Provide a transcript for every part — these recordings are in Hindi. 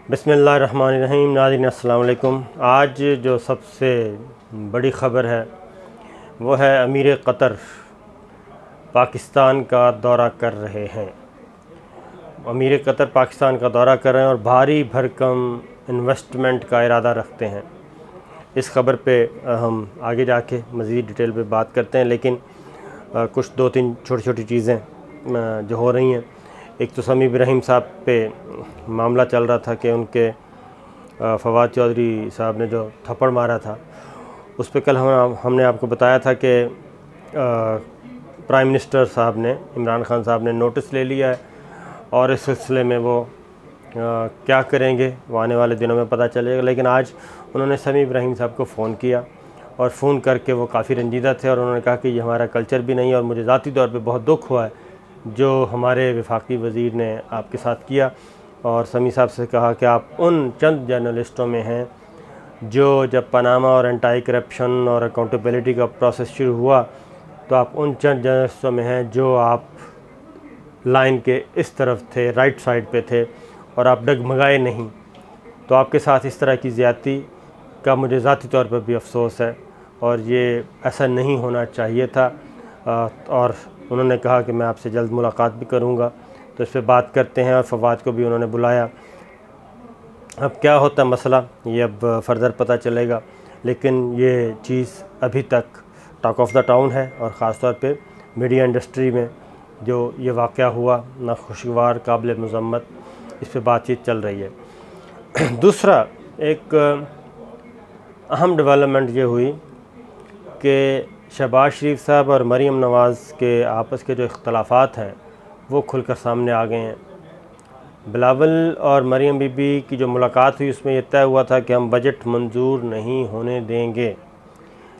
बिस्मिल्लाहिर्रहमानिर्रहीम। नाज़रीन अस्सलाम वालेकुम। आज जो सबसे बड़ी ख़बर है वो है अमीर क़तर पाकिस्तान का दौरा कर रहे हैं। अमीर क़तर पाकिस्तान का दौरा कर रहे हैं और भारी भरकम इन्वेस्टमेंट का इरादा रखते हैं। इस ख़बर पे हम आगे जाके मज़ीद डिटेल पे बात करते हैं, लेकिन कुछ दो तीन छोटी छोटी चीज़ें जो हो रही हैं। एक तो समी इब्राहिम साहब पे मामला चल रहा था कि उनके फवाद चौधरी साहब ने जो थप्पड़ मारा था, उस पे कल हमने आपको बताया था कि प्राइम मिनिस्टर साहब ने, इमरान खान साहब ने नोटिस ले लिया है और इस सिलसिले में वो क्या करेंगे वो आने वाले दिनों में पता चलेगा। लेकिन आज उन्होंने समी इब्राहिम साहब को फ़ोन किया और फ़ोन करके वो काफ़ी रंजीदा थे और उन्होंने कहा कि ये हमारा कल्चर भी नहीं है और मुझे ज़ाती तौर पे बहुत दुख हुआ है जो हमारे वफाकी वज़ीर ने आपके साथ किया। और समी साहब से कहा कि आप उन चंद जर्नलिस्टों में हैं जो जब पनामा और एंटी करप्शन और अकाउंटेबिलिटी का प्रोसेस शुरू हुआ तो आप उन चंद जर्नलिस्टों में हैं जो आप लाइन के इस तरफ थे, राइट साइड पे थे और आप डगमगाए नहीं। तो आपके साथ इस तरह की ज़्यादती का मुझे ज़ाती तौर पर भी अफसोस है और ये ऐसा नहीं होना चाहिए था। और उन्होंने कहा कि मैं आपसे जल्द मुलाकात भी करूंगा, तो इस पर बात करते हैं। और फवाद को भी उन्होंने बुलाया। अब क्या होता है मसला ये अब फर्दर पता चलेगा, लेकिन ये चीज़ अभी तक टॉक ऑफ द टाउन है और ख़ास तौर पे मीडिया इंडस्ट्री में जो ये वाक़या हुआ नाखुशगवार, काबिल मज़म्मत, इस पर बातचीत चल रही है। दूसरा एक अहम डेवलपमेंट ये हुई कि शहबाज शरीफ साहब और मरीम नवाज़ के आपस के जो इख्तलाफात हैं वो खुलकर सामने आ गए हैं। बिलावल और मरीम बीबी की जो मुलाकात हुई उसमें यह तय हुआ था कि हम बजट मंजूर नहीं होने देंगे,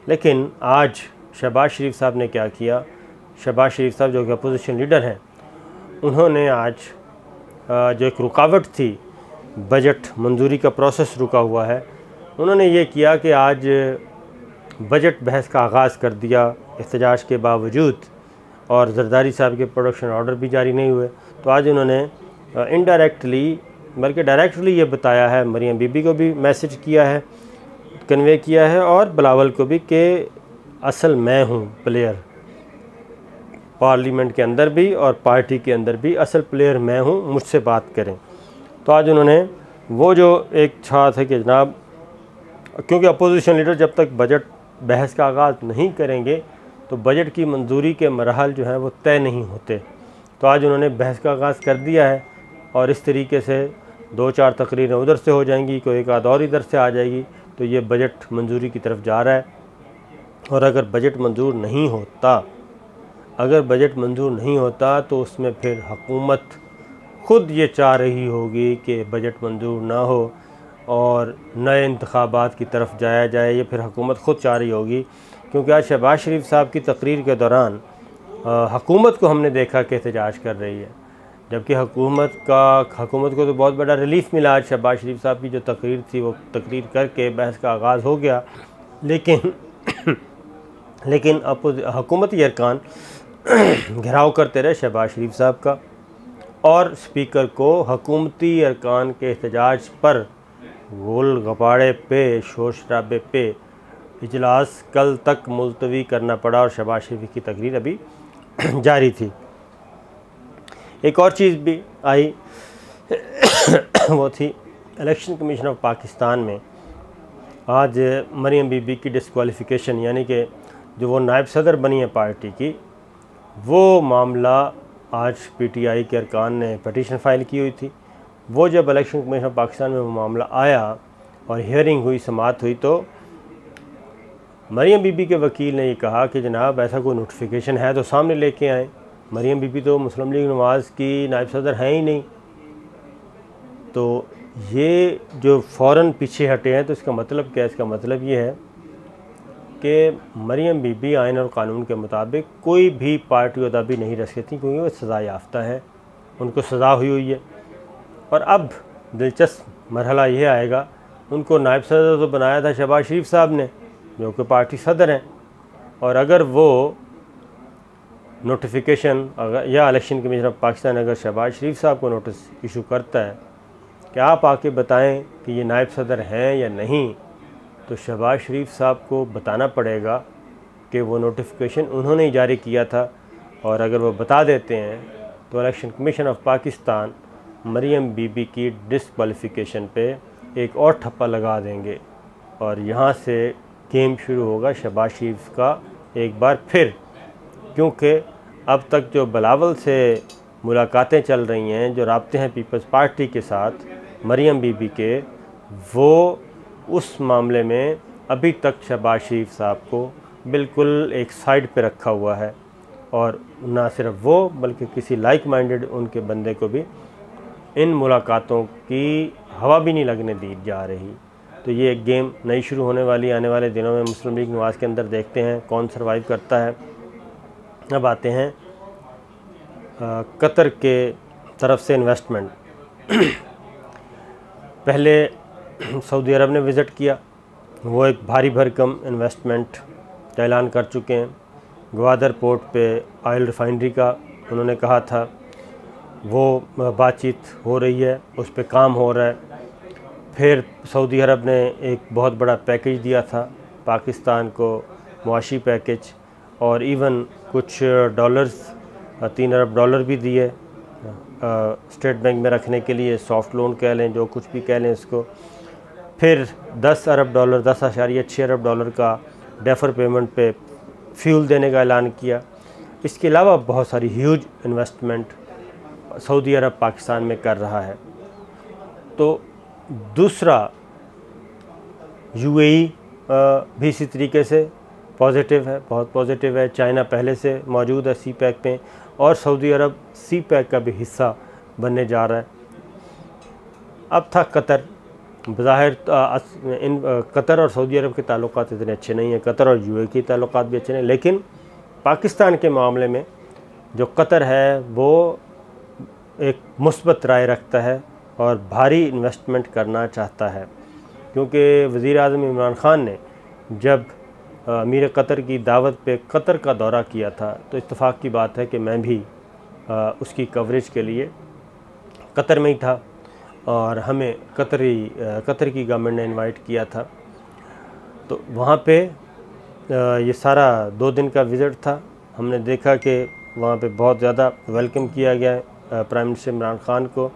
लेकिन आज शहबाज शरीफ साहब ने क्या किया। शहबाज शरीफ साहब जो कि अपोजिशन लीडर हैं, उन्होंने आज जो एक रुकावट थी, बजट मंजूरी का प्रोसेस रुका हुआ है, उन्होंने ये किया कि आज बजट बहस का आगाज़ कर दिया एहतजाज के बावजूद, और जरदारी साहब के प्रोडक्शन ऑर्डर भी जारी नहीं हुए। तो आज उन्होंने इनडायरेक्टली बल्कि डायरेक्टली ये बताया है, मरीम बीबी को भी मैसेज किया है, कन्वे किया है और बिलावल को भी, कि असल मैं हूँ प्लेयर, पार्लियामेंट के अंदर भी और पार्टी के अंदर भी असल प्लेयर मैं हूँ, मुझसे बात करें। तो आज उन्होंने वो जो एक छात है कि जनाब, क्योंकि अपोजिशन लीडर जब तक बजट बहस का आगाज़ नहीं करेंगे तो बजट की मंजूरी के मरहल जो हैं वो तय नहीं होते। तो आज उन्होंने बहस का आगाज़ कर दिया है और इस तरीके से दो चार तकरीरें उधर से हो जाएंगी, कोई एक आध और इधर से आ जाएगी, तो ये बजट मंजूरी की तरफ जा रहा है। और अगर बजट मंजूर नहीं होता तो उसमें फिर हुकूमत ख़ुद ये चाह रही होगी कि बजट मंजूर ना हो और नए इंतखाबात की तरफ जाया जाए। ये फिर हुकूमत ख़ुद चाह रही होगी, क्योंकि आज शहबाज शरीफ साहब की तकरीर के दौरान हुकूमत को हमने देखा कि एहतजाज कर रही है, जबकि हुकूमत को तो बहुत बड़ा रिलीफ मिला। आज शहबाज शरीफ साहब की जो तकरीर थी वो तकरीर करके बहस का आगाज़ हो गया, लेकिन हुकूमती अरकान घेराव करते रहे शहबाज शरीफ साहब का, और स्पीकर को हुकूमती अरकान के एहतजाज पर गोल गपाड़े पे, शोर शराबे पे इजलास कल तक मुलतवी करना पड़ा और शहबाज शरीफ की तकरीर अभी जारी थी। एक और चीज़ भी आई वो थी इलेक्शन कमीशन ऑफ पाकिस्तान में आज मरीम बीबी की डिस्क्वालिफ़िकेशन, यानी कि जो वो नायब सदर बनी है पार्टी की, वो मामला आज पीटीआई के अरकान ने पटिशन फ़ाइल की हुई थी। वो जब इलेक्शन कमीशन ऑफ पाकिस्तान में वो मामला आया और हियरिंग हुई, समाअत हुई, तो मरीम बीबी के वकील ने ये कहा कि जनाब ऐसा कोई नोटिफिकेशन है तो सामने लेके आएँ। मरीम बीबी तो मुस्लिम लीग नवाज़ की नायब सदर हैं ही नहीं। तो ये जो फ़ौरन पीछे हटे हैं, तो इसका मतलब क्या है? इसका मतलब ये है कि मरीम बीबी आइन और कानून के मुताबिक कोई भी पार्टी ओहदा भी नहीं रख सकती, क्योंकि वो सज़ा याफ्ता है, उनको सज़ा हुई है। और अब दिलचस्प मरहला यह आएगा, उनको नायब सदर तो बनाया था शहबाज शरीफ साहब ने, जो कि पार्टी सदर हैं, और अगर वो नोटिफिकेशन या इलेक्शन कमीशन ऑफ पाकिस्तान अगर शहबाज शरीफ साहब को नोटिस इशू करता है कि आप आके बताएं कि ये नायब सदर हैं या नहीं, तो शहबाज शरीफ साहब को बताना पड़ेगा कि वो नोटिफिकेशन उन्होंने ही जारी किया था, और अगर वो बता देते हैं तो Election Commission of Pakistan Maryam Bibi की डिसक्वालिफ़िकेशन पे एक और ठप्पा लगा देंगे, और यहाँ से गेम शुरू होगा शहबाज शरीफ का एक बार फिर। क्योंकि अब तक जो बिलावल से मुलाकातें चल रही हैं, जो राब्ते हैं पीपल्स पार्टी के साथ मरियम बीबी के, वो उस मामले में अभी तक शहबाज शरीफ साहब को बिल्कुल एक साइड पे रखा हुआ है, और ना सिर्फ वो बल्कि किसी लाइक माइंडेड उनके बंदे को भी इन मुलाकातों की हवा भी नहीं लगने दी जा रही। तो ये एक गेम नई शुरू होने वाली आने वाले दिनों में मुस्लिम लीग नवाज़ के अंदर, देखते हैं कौन सर्वाइव करता है। अब आते हैं कतर के तरफ से इन्वेस्टमेंट। पहले सऊदी अरब ने विज़िट किया, वो एक भारी भरकम इन्वेस्टमेंट का ऐलान कर चुके हैं। ग्वादर पोर्ट पे ऑयल रिफाइनरी का उन्होंने कहा था, वो बातचीत हो रही है, उस पे काम हो रहा है। फिर सऊदी अरब ने एक बहुत बड़ा पैकेज दिया था पाकिस्तान को, मुआशी पैकेज, और इवन कुछ डॉलर्स, 3 अरब डॉलर भी दिए स्टेट बैंक में रखने के लिए, सॉफ्ट लोन कह लें, जो कुछ भी कह लें इसको। फिर 10 अरब डॉलर, 10.6 अरब डॉलर का डेफर पेमेंट पे फ्यूल देने का ऐलान किया। इसके अलावा बहुत सारी ह्यूज इन्वेस्टमेंट सऊदी अरब पाकिस्तान में कर रहा है। तो दूसरा, यूएई भी इसी तरीके से पॉजिटिव है, बहुत पॉजिटिव है। चाइना पहले से मौजूद है सी पैक में, और सऊदी अरब सी पैक का भी हिस्सा बनने जा रहा है। अब था कतर। ज़ाहिर इन कतर और सऊदी अरब के ताल्लुकात इतने अच्छे नहीं हैं, कतर और यूएई के ताल्लुकात भी अच्छे नहीं, लेकिन पाकिस्तान के मामले में जो कतर है वो एक मुस्बत राय रखता है और भारी इन्वेस्टमेंट करना चाहता है। क्योंकि वज़ीर आज़म इमरान ख़ान ने जब अमीर कतर की दावत पे कतर का दौरा किया था, तो इत्तेफाक की बात है कि मैं भी उसकी कवरेज के लिए कतर में ही था, और हमें कतर की गवर्नमेंट ने इनवाइट किया था। तो वहाँ पे ये सारा 2 दिन का विज़िट था। हमने देखा कि वहाँ पे बहुत ज़्यादा वेलकम किया गया है प्राइम मिनिस्टर इमरान ख़ान को।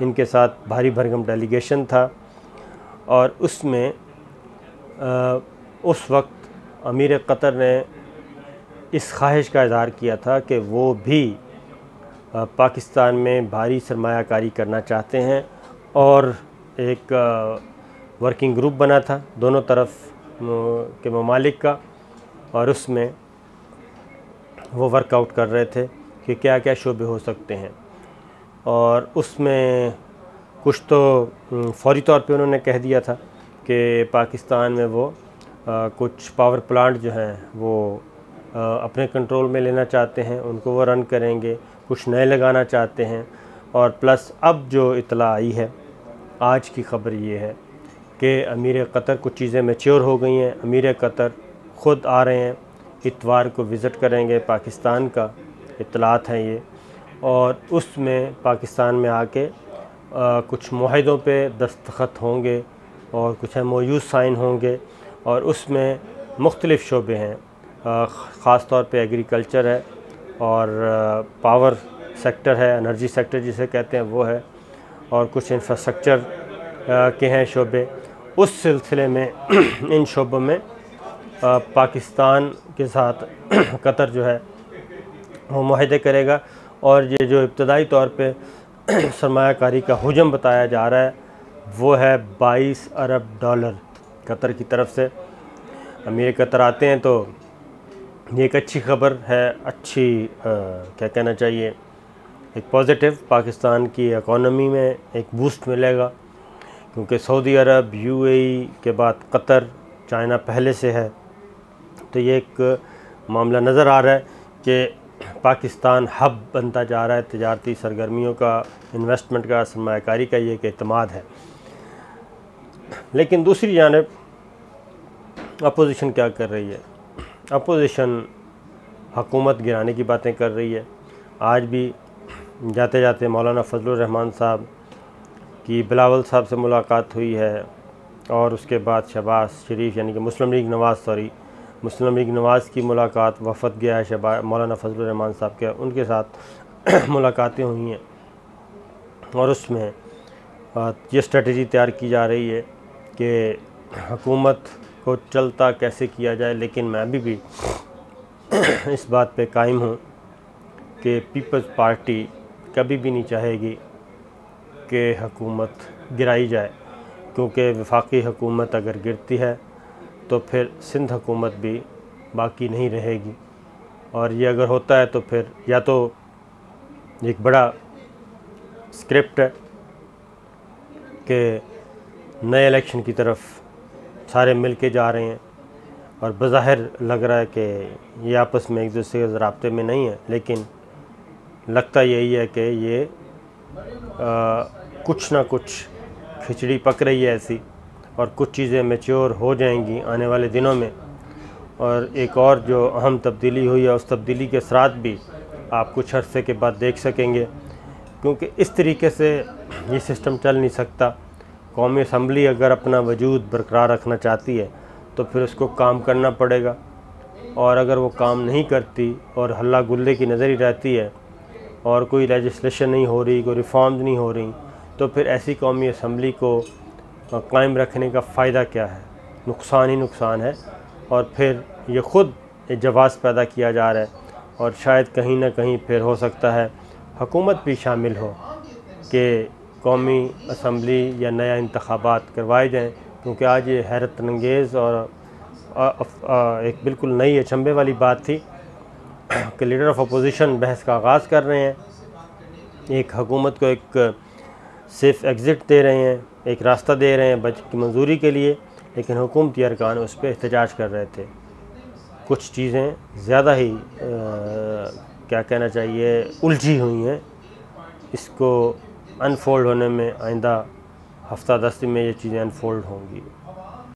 इनके साथ भारी भरकम डेलीगेशन था, और उसमें उस वक्त अमीर कतर ने इस ख्वाहिश का इज़हार किया था कि वो भी पाकिस्तान में भारी सरमायाकारी करना चाहते हैं, और एक वर्किंग ग्रुप बना था दोनों तरफ के ममालिक का, और उसमें वो वर्कआउट कर रहे थे कि क्या क्या शोबे हो सकते हैं। और उसमें कुछ तो फौरी तौर पे उन्होंने कह दिया था कि पाकिस्तान में वो कुछ पावर प्लांट जो हैं वो अपने कंट्रोल में लेना चाहते हैं, उनको वो रन करेंगे, कुछ नए लगाना चाहते हैं। और प्लस अब जो इतला आई है, आज की ख़बर ये है कि अमीर कतर कुछ चीज़ें मैच्योर हो गई हैं। अमीर कतर ख़ुद आ रहे हैं, इतवार को विज़िट करेंगे पाकिस्तान का, इतलात हैं ये, और उसमें पाकिस्तान में आके कुछ मुआहदों पे दस्तखत होंगे और कुछ MOU साइन होंगे, और उसमें मुख्तलिफ़ शोबे हैं, ख़ास तौर पे एग्रीकल्चर है और पावर सेक्टर है, एनर्जी सेक्टर जिसे कहते हैं वो है, और कुछ इंफ्रास्ट्रक्चर के हैं शोबे। उस सिलसिले में इन शोबों में पाकिस्तान के साथ कतर जो है वो मुआहदे करेगा। और ये जो इब्तदाई तौर पे सरमायाकारी का हुजम बताया जा रहा है वो है 22 अरब डॉलर कतर की तरफ से। अमीर कतर आते हैं तो ये एक अच्छी ख़बर है, अच्छी क्या कहना चाहिए, एक पॉजिटिव, पाकिस्तान की इकॉनमी में एक बूस्ट मिलेगा। क्योंकि सऊदी अरब, UAE के बाद कतर, चाइना पहले से है, तो ये एक मामला नज़र आ रहा है कि पाकिस्तान हब बनता जा रहा है तिजारती सरगर्मियों का, इन्वेस्टमेंट का, सरमायाकारी का, ये एक एतमाद है। लेकिन दूसरी जानिब अपोजिशन क्या कर रही है? अपोजिशन हुकूमत गिराने की बातें कर रही है। आज भी जाते जाते मौलाना फजलुर रहमान साहब कि बिलावल साहब से मुलाकात हुई है और उसके बाद शहबाज शरीफ यानी कि मुस्लिम लीग नवाज़ की मुलाकात वफ़द गया है मौलाना फजलुर रहमान साहब के, उनके साथ मुलाकातें हुई हैं और उसमें ये स्ट्रेटजी तैयार की जा रही है कि हुकूमत को चलता कैसे किया जाए। लेकिन मैं अभी भी इस बात पे कायम हूँ कि पीपल्स पार्टी कभी भी नहीं चाहेगी कि हुकूमत गिराई जाए, क्योंकि वफाकी हुकूमत अगर गिरती है तो फिर सिंध हुकूमत भी बाकी नहीं रहेगी। और ये अगर होता है तो फिर या तो एक बड़ा स्क्रिप्ट है कि नए इलेक्शन की तरफ सारे मिल के जा रहे हैं और बज़ाहिर लग रहा है कि ये आपस में एक दूसरे के राब्ते में नहीं है, लेकिन लगता यही है कि ये कुछ ना कुछ खिचड़ी पक रही है ऐसी, और कुछ चीज़ें मैच्योर हो जाएंगी आने वाले दिनों में। और एक और जो अहम तब्दीली हुई है उस तब्दीली के असरात भी आप कुछ अरसे के बाद देख सकेंगे, क्योंकि इस तरीके से ये सिस्टम चल नहीं सकता। कौमी असम्बली अगर अपना वजूद बरकरार रखना चाहती है तो फिर उसको काम करना पड़ेगा, और अगर वो काम नहीं करती और हल्ला गुल्ले की नज़र ही रहती है और कोई लेजिस्लेशन नहीं हो रही, कोई रिफॉर्म्स नहीं हो रही, तो फिर ऐसी कौमी असम्बली को कायम रखने का फ़ायदा क्या है? नुकसान ही नुकसान है। और फिर ये ख़ुद एक जवाज़ पैदा किया जा रहा है, और शायद कहीं ना कहीं फिर हो सकता है हुकूमत भी शामिल हो कि कौमी असम्बली या नया इंतखाबात करवाए जाएँ, क्योंकि आज ये हैरत अंगेज़ और एक बिल्कुल नई अचंभे वाली बात थी कि लीडर ऑफ अपोजिशन बहस का आगाज़ कर रहे हैं, एक हुकूमत को एक सेफ एग्ज़िट दे रहे हैं, एक रास्ता दे रहे हैं बजट की मंजूरी के लिए, लेकिन हुकूमती अरकान उस पर एहतजाज कर रहे थे। कुछ चीज़ें ज़्यादा ही क्या कहना चाहिए उलझी हुई हैं। इसको अनफोल्ड होने में आइंदा हफ्ता 10 दिन में ये चीज़ें अनफोल्ड होंगी।